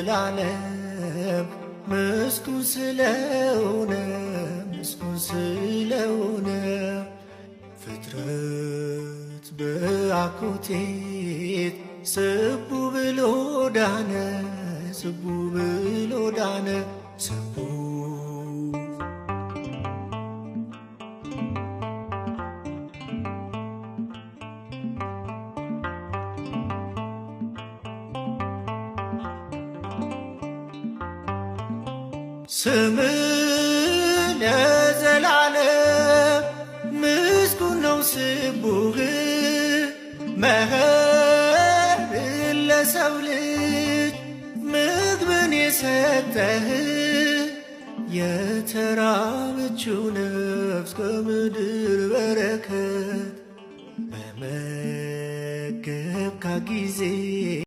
ለዘላለም ምስጉን ስለሆነ ምስጉን ስለሆነ ፍጥረት በአኮቴት ስቡ ብሎ ዳነ ስቡ ብሎ ዳነ ስቡ ስም ለዘላለም ምስጉን ነው ስቡህ መኸር ለሰው ልጅ ምግብን የሰጠህ የተራበችው ነፍስ ከምድር በረከት በመገብካ ጊዜ